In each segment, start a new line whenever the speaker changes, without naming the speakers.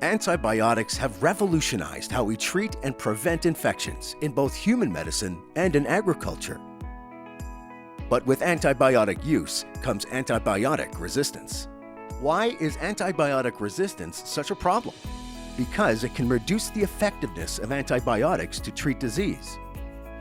Antibiotics have revolutionized how we treat and prevent infections in both human medicine and in agriculture. But with antibiotic use comes antibiotic resistance. Why is antibiotic resistance such a problem? Because it can reduce the effectiveness of antibiotics to treat disease.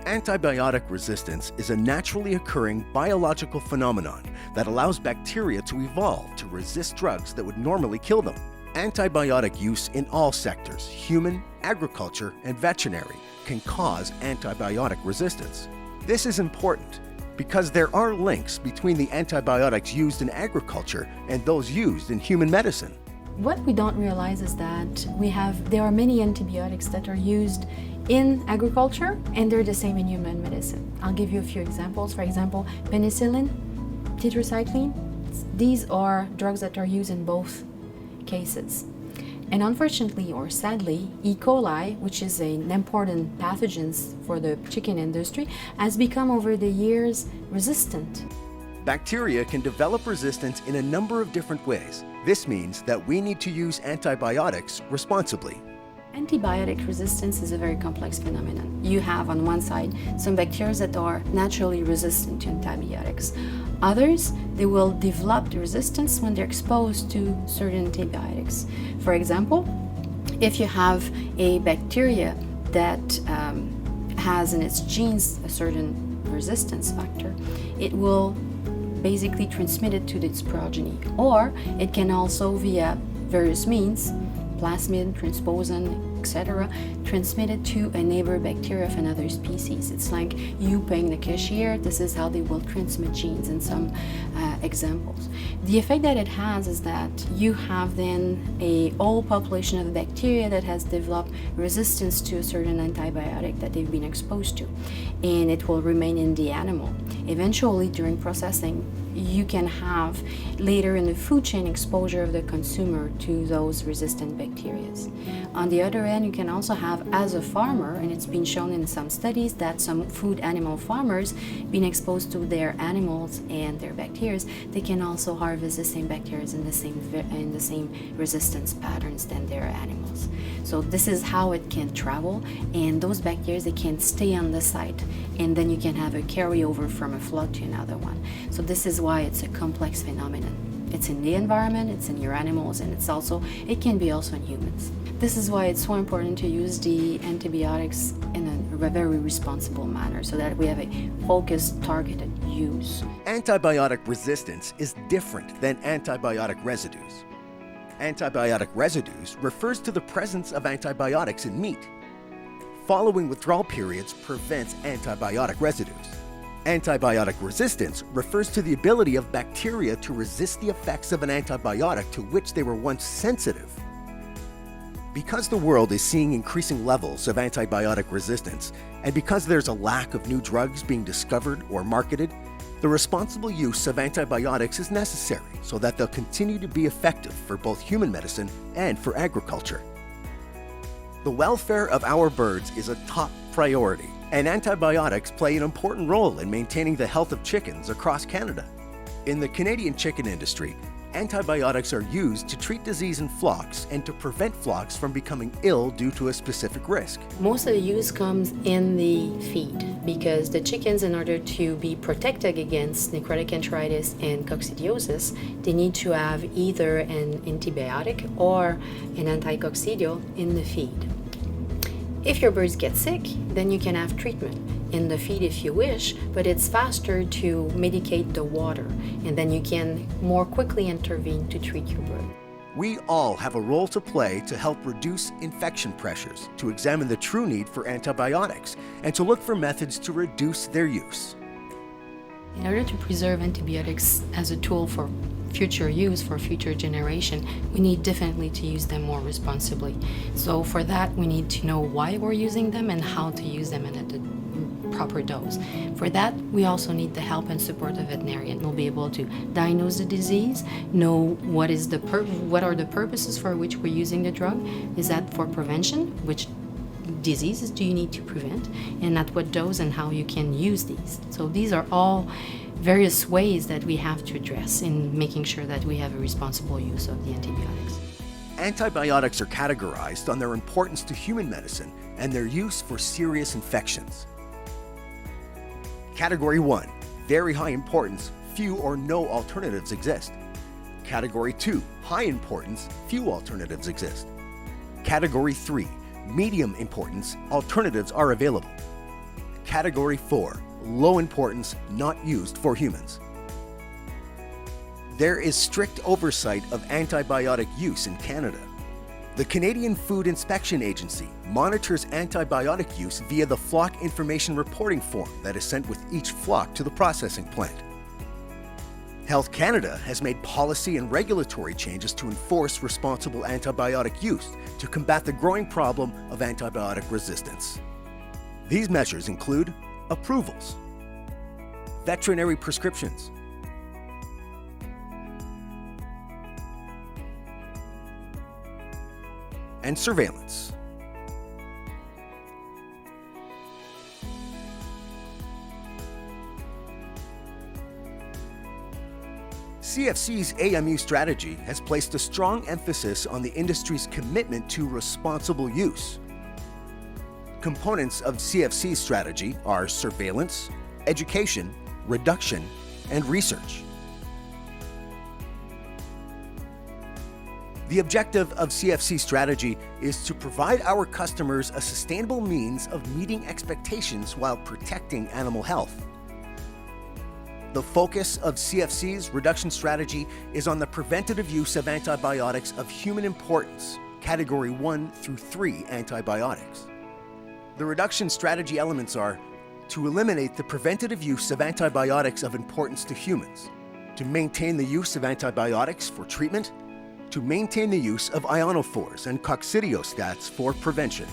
Antibiotic resistance is a naturally occurring biological phenomenon that allows bacteria to evolve to resist drugs that would normally kill them. Antibiotic use in all sectors, human, agriculture, and veterinary, can cause antibiotic resistance. This is important because there are links between the antibiotics used in agriculture and those used in human medicine.
What we don't realize is that there are many antibiotics that are used in agriculture and they're the same in human medicine. I'll give you a few examples. For example, penicillin, tetracycline, these are drugs that are used in both cases. And unfortunately or sadly, E. coli, which is an important pathogen for the chicken industry, has become over the years resistant.
Bacteria can develop resistance in a number of different ways. This means that we need to use antibiotics responsibly.
Antibiotic resistance is a very complex phenomenon. You have on one side some bacteria that are naturally resistant to antibiotics. Others, they will develop the resistance when they're exposed to certain antibiotics. For example, if you have a bacteria that has in its genes a certain resistance factor, it will basically transmit it to its progeny. Or it can also, via various means, plasmid, transposon, etc., transmitted to a neighbor bacteria of another species. It's like you paying the cashier. This is how they will transmit genes in some examples. The effect that it has is that you have then a whole population of bacteria that has developed resistance to a certain antibiotic that they've been exposed to, and it will remain in the animal. Eventually, during processing, you can have later in the food chain exposure of the consumer to those resistant bacteria. On the other hand, you can also have, as a farmer, and it's been shown in some studies that some food animal farmers being exposed to their animals and their bacteria, they can also harvest the same bacteria in the same resistance patterns than their animals. So this is how it can travel, and those bacteria, they can stay on the site, and then you can have a carryover from a flock to another one. So this is why it's a complex phenomenon. It's in the environment, it's in your animals, and it can be also in humans. This is why it's so important to use the antibiotics in a very responsible manner so that we have a focused, targeted use.
Antibiotic resistance is different than antibiotic residues. Antibiotic residues refers to the presence of antibiotics in meat. Following withdrawal periods prevents antibiotic residues. Antibiotic resistance refers to the ability of bacteria to resist the effects of an antibiotic to which they were once sensitive. Because the world is seeing increasing levels of antibiotic resistance, and because there's a lack of new drugs being discovered or marketed, the responsible use of antibiotics is necessary so that they'll continue to be effective for both human medicine and for agriculture. The welfare of our birds is a top priority, and antibiotics play an important role in maintaining the health of chickens across Canada. In the Canadian chicken industry, antibiotics are used to treat disease in flocks and to prevent flocks from becoming ill due to a specific risk.
Most of the use comes in the feed because the chickens, in order to be protected against necrotic enteritis and coccidiosis, they need to have either an antibiotic or an anticoccidial in the feed. If your birds get sick, then you can have treatment in the feed if you wish, but it's faster to medicate the water, and then you can more quickly intervene to treat your bird.
We all have a role to play to help reduce infection pressures, to examine the true need for antibiotics, and to look for methods to reduce their use.
In order to preserve antibiotics as a tool for future use, for future generation, we need definitely to use them more responsibly. So for that, we need to know why we're using them and how to use them at the proper dose. For that, we also need the help and support of veterinarian. We'll be able to diagnose the disease, know what are the purposes for which we're using the drug. Is that for prevention? Which diseases do you need to prevent? And at what dose and how you can use these. So these are all various ways that we have to address in making sure that we have a responsible use of the antibiotics.
Antibiotics are categorized on their importance to human medicine and their use for serious infections. Category 1, very high importance, few or no alternatives exist. Category 2, high importance, few alternatives exist. Category 3, medium importance, alternatives are available. Category 4, low importance, not used for humans. There is strict oversight of antibiotic use in Canada. The Canadian Food Inspection Agency monitors antibiotic use via the flock information reporting form that is sent with each flock to the processing plant. Health Canada has made policy and regulatory changes to enforce responsible antibiotic use to combat the growing problem of antibiotic resistance. These measures include approvals, veterinary prescriptions, and surveillance. CFC's AMU strategy has placed a strong emphasis on the industry's commitment to responsible use. Components of CFC's strategy are surveillance, education, reduction, and research. The objective of CFC's strategy is to provide our customers a sustainable means of meeting expectations while protecting animal health. The focus of CFC's reduction strategy is on the preventative use of antibiotics of human importance, Category 1 through 3 antibiotics. The reduction strategy elements are to eliminate the preventative use of antibiotics of importance to humans, to maintain the use of antibiotics for treatment, to maintain the use of ionophores and coccidiostats for prevention.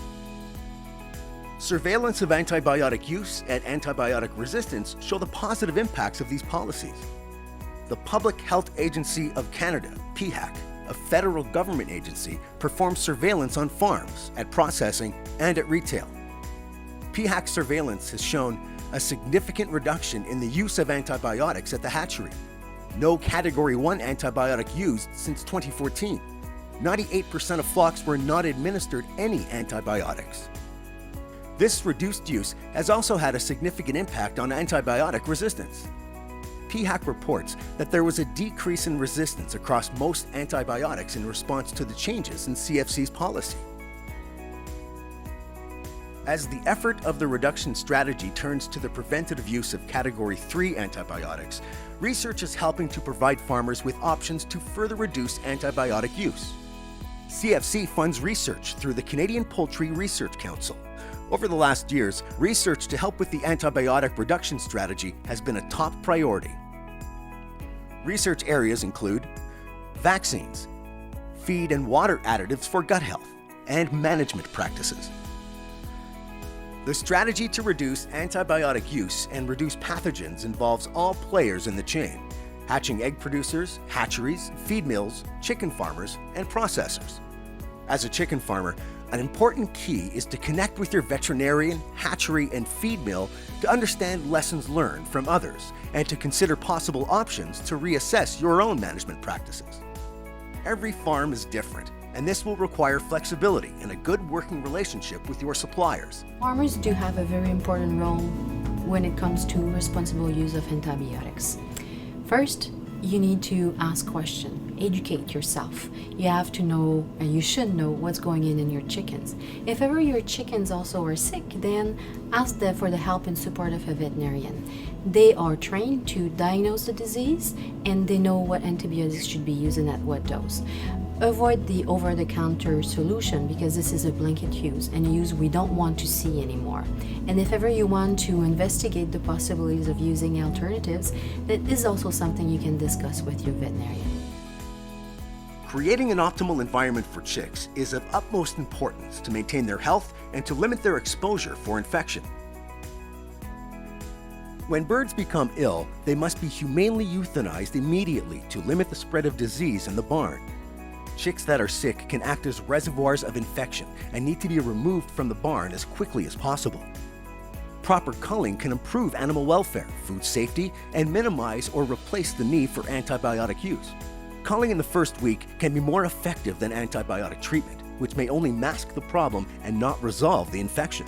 Surveillance of antibiotic use and antibiotic resistance show the positive impacts of these policies. The Public Health Agency of Canada, PHAC, a federal government agency, performs surveillance on farms, at processing, and at retail. PHAC surveillance has shown a significant reduction in the use of antibiotics at the hatchery. No Category 1 antibiotic used since 2014. 98% of flocks were not administered any antibiotics. This reduced use has also had a significant impact on antibiotic resistance. PHAC reports that there was a decrease in resistance across most antibiotics in response to the changes in CFC's policy. As the effort of the reduction strategy turns to the preventative use of Category 3 antibiotics, research is helping to provide farmers with options to further reduce antibiotic use. CFC funds research through the Canadian Poultry Research Council. Over the last years, research to help with the antibiotic reduction strategy has been a top priority. Research areas include vaccines, feed and water additives for gut health, and management practices. The strategy to reduce antibiotic use and reduce pathogens involves all players in the chain: hatching egg producers, hatcheries, feed mills, chicken farmers, and processors. As a chicken farmer, an important key is to connect with your veterinarian, hatchery, and feed mill to understand lessons learned from others and to consider possible options to reassess your own management practices. Every farm is different, and this will require flexibility and a good working relationship with your suppliers.
Farmers do have a very important role when it comes to responsible use of antibiotics. First, you need to ask questions, educate yourself. You have to know, and you should know what's going in your chickens. If ever your chickens also are sick, then ask them for the help and support of a veterinarian. They are trained to diagnose the disease, and they know what antibiotics should be used and at what dose. Avoid the over-the-counter solution because this is a blanket use and a use we don't want to see anymore. And if ever you want to investigate the possibilities of using alternatives, that is also something you can discuss with your veterinarian.
Creating an optimal environment for chicks is of utmost importance to maintain their health and to limit their exposure for infection. When birds become ill, they must be humanely euthanized immediately to limit the spread of disease in the barn. Chicks that are sick can act as reservoirs of infection and need to be removed from the barn as quickly as possible. Proper culling can improve animal welfare, food safety, and minimize or replace the need for antibiotic use. culling in the first week can be more effective than antibiotic treatment, which may only mask the problem and not resolve the infection.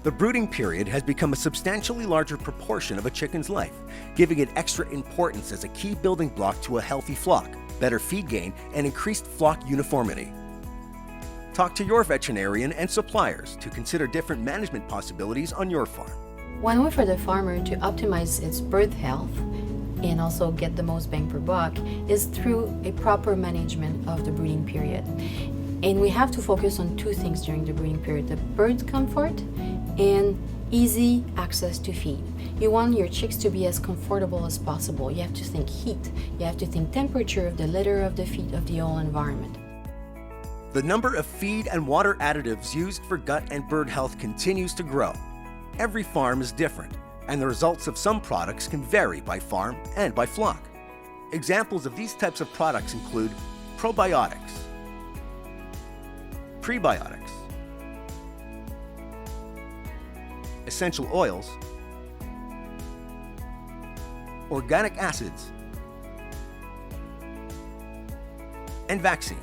The brooding period has become a substantially larger proportion of a chicken's life, giving it extra importance as a key building block to a healthy flock, better feed gain, and increased flock uniformity. Talk to your veterinarian and suppliers to consider different management possibilities on your farm.
One way for the farmer to optimize its bird health and also get the most bang per buck is through a proper management of the breeding period. And we have to focus on two things during the breeding period: the bird comfort and easy access to feed. You want your chicks to be as comfortable as possible. You have to think heat, you have to think temperature of the litter, of the feed, of the whole environment.
The number of feed and water additives used for gut and bird health continues to grow. Every farm is different, and the results of some products can vary by farm and by flock. Examples of these types of products include probiotics, prebiotics, essential oils, organic acids, and vaccines.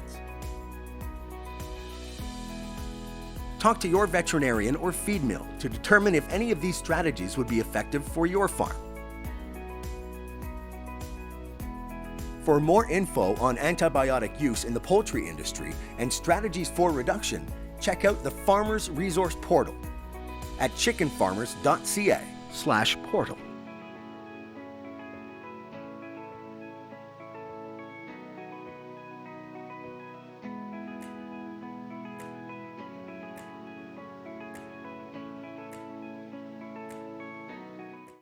Talk to your veterinarian or feed mill to determine if any of these strategies would be effective for your farm. For more info on antibiotic use in the poultry industry and strategies for reduction, check out the Farmers Resource Portal at chickenfarmers.ca/portal.